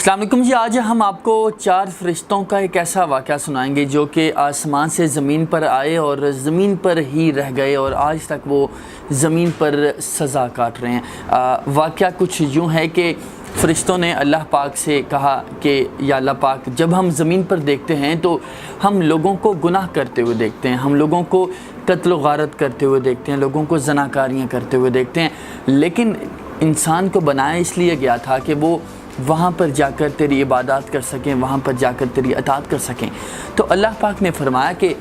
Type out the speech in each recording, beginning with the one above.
السلام علیکم جی، آج ہم آپ کو 4 فرشتوں کا ایک ایسا واقعہ سنائیں گے جو کہ آسمان سے زمین پر آئے اور زمین پر ہی رہ گئے اور آج تک وہ زمین پر سزا کاٹ رہے ہیں۔ واقعہ کچھ یوں ہے کہ فرشتوں نے اللہ پاک سے کہا کہ یا اللہ پاک، جب ہم زمین پر دیکھتے ہیں تو ہم لوگوں کو گناہ کرتے ہوئے دیکھتے ہیں، ہم لوگوں کو قتل و غارت کرتے ہوئے دیکھتے ہیں، لوگوں کو زناکاریاں کرتے ہوئے دیکھتے ہیں، لیکن انسان کو بنایا اس لیے گیا تھا کہ وہ وہاں پر جا کر تیری عبادات کر سکیں، وہاں پر جا کر تیری اطاعت کر سکیں۔ تو اللہ پاک نے فرمایا کہ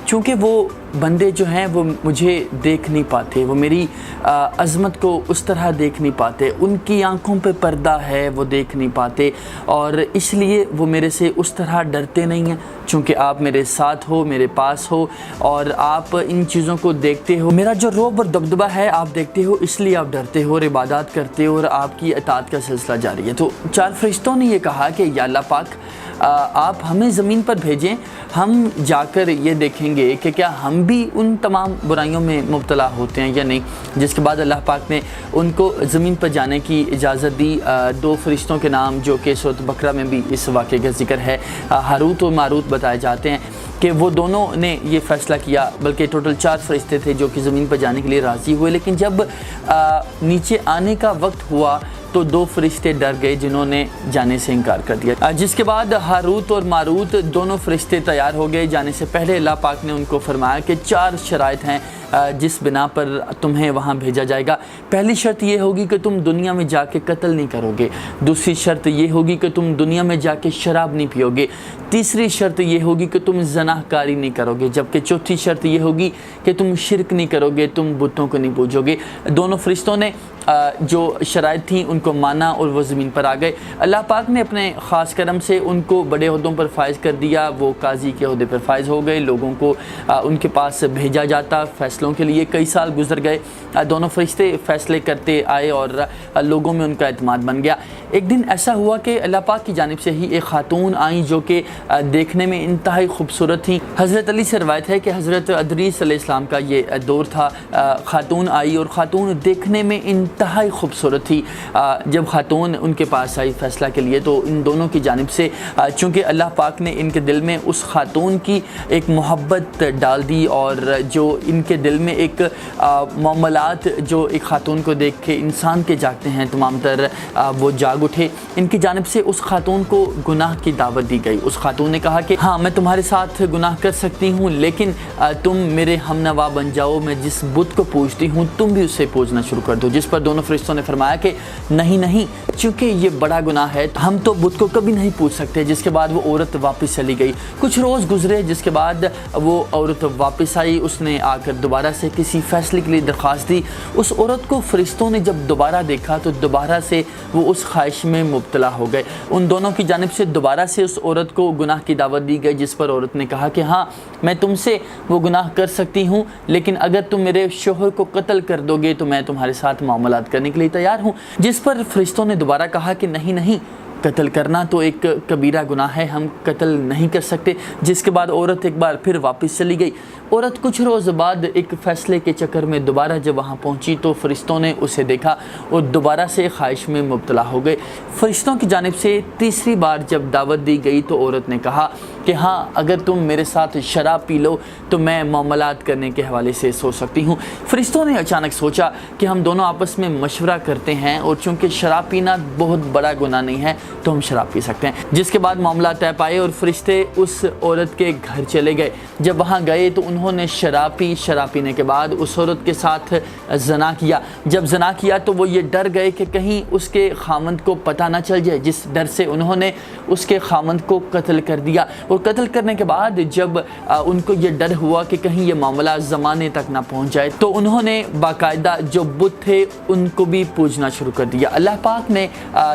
چونکہ وہ بندے جو ہیں وہ مجھے دیکھ نہیں پاتے، وہ میری عظمت کو اس طرح دیکھ نہیں پاتے، ان کی آنکھوں پہ پردہ ہے، وہ دیکھ نہیں پاتے، اور اس لیے وہ میرے سے اس طرح ڈرتے نہیں ہیں۔ چونکہ آپ میرے ساتھ ہو، میرے پاس ہو اور آپ ان چیزوں کو دیکھتے ہو، میرا جو رعب اور دبدبہ ہے آپ دیکھتے ہو، اس لیے آپ ڈرتے ہو اور عبادات کرتے ہو اور آپ کی اطاعت کا سلسلہ جاری ہے۔ تو 4 فرشتوں نے یہ کہا کہ یا اللہ پاک، آپ ہمیں زمین پر بھیجیں، ہم جا کر یہ دیکھیں گے کہ کیا ہم بھی ان تمام برائیوں میں مبتلا ہوتے ہیں یا نہیں۔ جس کے بعد اللہ پاک نے ان کو زمین پر جانے کی اجازت دی۔ 2 فرشتوں کے نام جو کہ سورۃ بقرہ میں بھی اس واقعے کا ذکر ہے، ہاروت و ماروت بتائے جاتے ہیں کہ وہ دونوں نے یہ فیصلہ کیا، بلکہ ٹوٹل 4 فرشتے تھے جو کہ زمین پر جانے کے لیے راضی ہوئے، لیکن جب نیچے آنے کا وقت ہوا تو 2 فرشتے ڈر گئے جنہوں نے جانے سے انکار کر دیا۔ جس کے بعد ہاروت اور ماروت دونوں فرشتے تیار ہو گئے جانے سے پہلے۔ اللہ پاک نے ان کو فرمایا کہ 4 شرائط ہیں جس بنا پر تمہیں وہاں بھیجا جائے گا۔ پہلی شرط یہ ہوگی کہ تم دنیا میں جا کے قتل نہیں کرو گے، دوسری شرط یہ ہوگی کہ تم دنیا میں جا کے شراب نہیں پیو گے، تیسری شرط یہ ہوگی کہ تم زنا کاری نہیں کرو گے، جبکہ چوتھی شرط یہ ہوگی کہ تم شرک نہیں کرو گے، تم بتوں کو نہیں پوجو گے۔ دونوں فرشتوں نے جو شرائط تھیں ان کو مانا اور وہ زمین پر آ گئے۔ اللہ پاک نے اپنے خاص کرم سے ان کو بڑے عہدوں پر فائز کر دیا، وہ قاضی کے عہدے پر فائز ہو گئے، لوگوں کو ان کے پاس بھیجا جاتا فیصلوں کے لیے۔ کئی سال گزر گئے، دونوں فرشتے فیصلے کرتے آئے اور لوگوں میں ان کا اعتماد بن گیا۔ ایک دن ایسا ہوا کہ اللہ پاک کی جانب سے ہی ایک خاتون آئیں جو کہ دیکھنے میں انتہائی خوبصورت تھیں۔ حضرت علی سے روایت ہے کہ حضرت ادریس علیہ السلام کا یہ دور تھا۔ خاتون آئی اور خاتون دیکھنے میں انتہائی خوبصورت تھی۔ جب خاتون ان کے پاس آئی فیصلہ کے لیے تو ان دونوں کی جانب سے چونکہ اللہ پاک نے ان کے دل میں اس خاتون کی ایک محبت ڈال دی، اور جو ان کے دل میں ایک معاملات جو ایک خاتون کو دیکھ کے انسان کے جاگتے ہیں تمام تر، وہ جاگ اٹھے۔ ان کی جانب سے اس خاتون کو گناہ کی دعوت دی گئی۔ اس خاتون نے کہا کہ ہاں، میں تمہارے ساتھ گناہ کر سکتی ہوں، لیکن تم میرے ہم نوا بن جاؤ، میں جس بت کو پوجتی ہوں تم بھی اسے پوجنا شروع کر دو۔ جس پر دونوں فرشتوں نے فرمایا کہ نہیں، چونکہ یہ بڑا گناہ ہے ہم تو بت کو کبھی نہیں پوج سکتے۔ جس کے بعد وہ عورت واپس چلی گئی۔ کچھ روز گزرے، جس کے بعد وہ عورت واپس آئی، اس نے آ کر دوبارہ سے کسی فیصلے کے لیے درخواست دی۔ اس عورت کو فرشتوں نے جب دوبارہ دیکھا تو دوبارہ سے وہ اس خواہش میں مبتلا ہو گئے۔ ان دونوں کی جانب سے دوبارہ سے اس عورت کو گناہ کی دعوت دی گئی، جس پر عورت نے کہا کہ ہاں، میں تم سے وہ گناہ کر سکتی ہوں، لیکن اگر تم میرے شوہر کو قتل کر دو گے تو میں تمہارے ساتھ معاملات کرنے کے لیے تیار ہوں۔ جس پر فرشتوں نے دوبارہ کہا کہ نہیں، قتل کرنا تو ایک کبیرہ گناہ ہے، ہم قتل نہیں کر سکتے۔ جس کے بعد عورت ایک بار پھر واپس چلی گئی۔ عورت کچھ روز بعد ایک فیصلے کے چکر میں دوبارہ جب وہاں پہنچی تو فرشتوں نے اسے دیکھا اور دوبارہ سے خواہش میں مبتلا ہو گئے۔ فرشتوں کی جانب سے تیسری بار جب دعوت دی گئی تو عورت نے کہا کہ ہاں، اگر تم میرے ساتھ شراب پی لو تو میں معاملات کرنے کے حوالے سے سو سکتی ہوں۔ فرشتوں نے اچانک سوچا کہ ہم دونوں آپس میں مشورہ کرتے ہیں، اور چونکہ شراب پینا بہت بڑا گناہ نہیں ہے تو ہم شراب پی سکتے ہیں۔ جس کے بعد معاملات طے پائے اور فرشتے اس عورت کے گھر چلے گئے۔ جب وہاں گئے تو انہوں نے شراب پینے کے بعد اس عورت کے ساتھ زنا کیا۔ جب زنا کیا تو وہ یہ ڈر گئے کہ کہیں اس کے خامند کو پتہ نہ چل جائے، جس ڈر سے انہوں نے اس کے خامند کو قتل کر دیا۔ اور قتل کرنے کے بعد جب ان کو یہ ڈر ہوا کہ کہیں یہ معاملہ زمانے تک نہ پہنچ جائے تو انہوں نے باقاعدہ جو بت تھے ان کو بھی پوجنا شروع کر دیا۔ اللہ پاک نے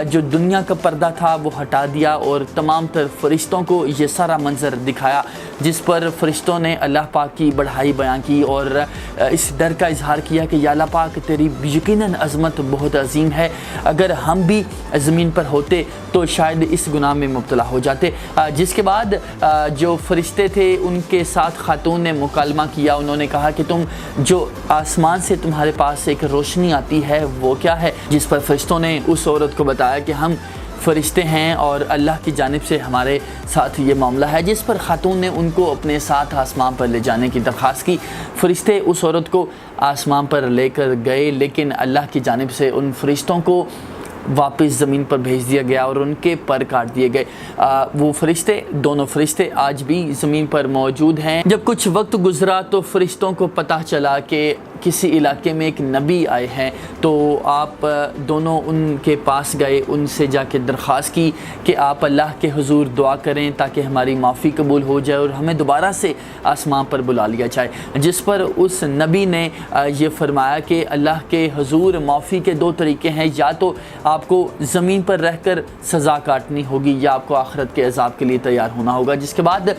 جو دنیا کا پردہ تھا وہ ہٹا دیا اور تمام تر فرشتوں کو یہ سارا منظر دکھایا، جس پر فرشتوں نے اللہ پاک کی بڑھائی بیان کی اور اس ڈر کا اظہار کیا کہ یا اللہ پاک، تیری یقیناً عظمت بہت عظیم ہے، اگر ہم بھی زمین پر ہوتے تو شاید اس گناہ میں مبتلا ہو جاتے۔ جس کے بعد جو فرشتے تھے ان کے ساتھ خاتون نے مکالمہ کیا۔ انہوں نے کہا کہ تم جو آسمان سے تمہارے پاس ایک روشنی آتی ہے وہ کیا ہے؟ جس پر فرشتوں نے اس عورت کو بتایا کہ ہم فرشتے ہیں اور اللہ کی جانب سے ہمارے ساتھ یہ معاملہ ہے، جس پر خاتون نے ان کو اپنے ساتھ آسمان پر لے جانے کی درخواست کی۔ فرشتے اس عورت کو آسمان پر لے کر گئے، لیکن اللہ کی جانب سے ان فرشتوں کو واپس زمین پر بھیج دیا گیا اور ان کے پر کاٹ دیے گئے۔ وہ فرشتے، دونوں فرشتے آج بھی زمین پر موجود ہیں۔ جب کچھ وقت گزرا تو فرشتوں کو پتہ چلا کہ کسی علاقے میں ایک نبی آئے ہیں، تو آپ دونوں ان کے پاس گئے، ان سے جا کے درخواست کی کہ آپ اللہ کے حضور دعا کریں تاکہ ہماری معافی قبول ہو جائے اور ہمیں دوبارہ سے آسمان پر بلا لیا جائے، جس پر اس نبی نے یہ فرمایا کہ اللہ کے حضور معافی کے دو طریقے ہیں، یا تو آپ کو زمین پر رہ کر سزا کاٹنی ہوگی یا آپ کو آخرت کے عذاب کے لیے تیار ہونا ہوگا۔ جس کے بعد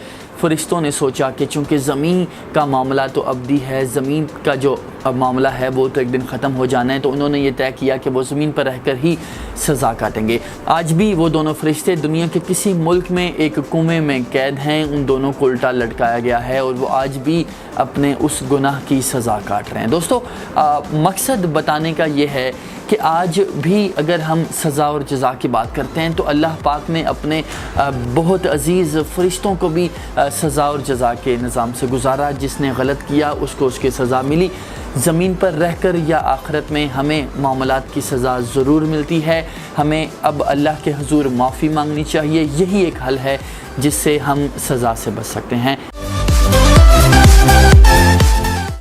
فرشتوں نے سوچا کہ چونکہ زمین کا معاملہ تو ابدی ہے، زمین کا جو معاملہ ہے وہ تو ایک دن ختم ہو جانا ہے، تو انہوں نے یہ طے کیا کہ وہ زمین پر رہ کر ہی سزا کاٹیں گے۔ آج بھی وہ دونوں فرشتے دنیا کے کسی ملک میں ایک کنویں میں قید ہیں، ان دونوں کو الٹا لٹکایا گیا ہے اور وہ آج بھی اپنے اس گناہ کی سزا کاٹ رہے ہیں۔ دوستو، مقصد بتانے کا یہ ہے کہ آج بھی اگر ہم سزا اور جزا کی بات کرتے ہیں تو اللہ پاک نے اپنے بہت عزیز فرشتوں کو بھی سزا اور جزا کے نظام سے گزارا۔ جس نے غلط کیا اس کو اس کی سزا ملی، زمین پر رہ کر یا آخرت میں ہمیں معاملات کی سزا ضرور ملتی ہے۔ ہمیں اب اللہ کے حضور معافی مانگنی چاہیے، یہی ایک حل ہے جس سے ہم سزا سے بچ سکتے ہیں۔